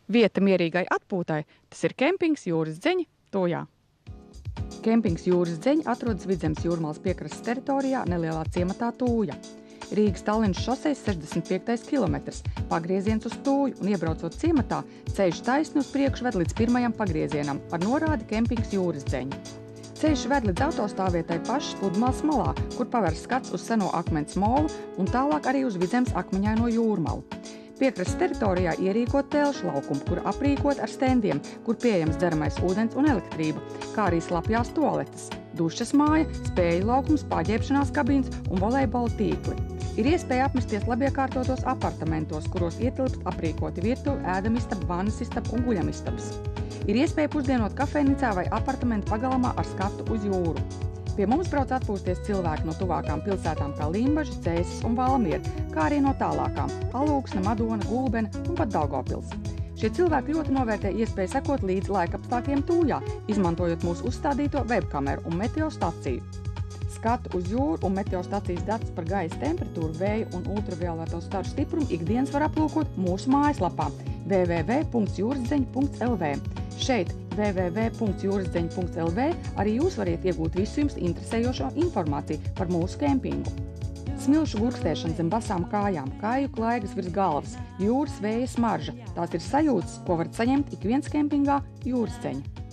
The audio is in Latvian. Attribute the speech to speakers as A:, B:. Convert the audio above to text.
A: Vieta mierīgai atpūtai – tas ir kempings Jūras Dzeņi, Tujā. Kempings Jūras Dzeņi atrodas Vidzemes jūrmalas piekrastes teritorijā nelielā ciematā Tūja. Rīgas-Tallinas šosejas 65. kilometrs, pagrieziens uz Tūju un iebraucot ciematā, ceļš taisni uz priekšu ved līdz pirmajam pagriezienam ar norādi kempings Jūras Dzeņi. Ceļš ved līdz autostāvvietai pašas pludmales malā, kur paver skats uz seno akmens molu un tālāk arī uz Vidzemes akmeņaino jūrmalu. Piekrastes teritorijā ierīkot telšu laukumu, kur aprīkot ar stendiem, kur pieejams dzeramais ūdens un elektrība, kā arī slapjās toaletes, dušas māja, spēļu laukums, paģērbšanās kabīnes un volejbola tīkli. Ir iespēja apmesties labiekārtotos apartamentos, kuros ietilpst aprīkoti virtuve, ēdamistaba, vanasistaba un guļamistabas. Ir iespēja pusdienot kafejnīcā vai apartamentu pagalmā ar skatu uz jūru. Pie mums brauc atpūsties cilvēki no tuvākām pilsētām kā Limbaža, Cēsis un Valmiera, kā arī no tālākām – Alūksne, Madona, Gulbene un pat Daugavpils. Šie cilvēki ļoti novērtē iespēju sekot līdz laikapstākļiem Tūjā, izmantojot mūsu uzstādīto webkameru un meteostaciju. Skatu uz jūru un meteostacijas datus par gaisa temperatūru, vēju un ultravioleto staru stiprumu ikdienas var aplūkot mūsu mājaslapā www.jūrasdzeņi.lv. Šeit www.jūrasdzeņi.lv arī jūs variet iegūt visu jums interesējošo informāciju par mūsu kempingu. Smilšu gurkstēšana zem basām kājām, kāju klaigas virs galvas, jūras vēja smarža – tās ir sajūtas, ko varat saņemt ik viens kempingā Jūras Dzeņi.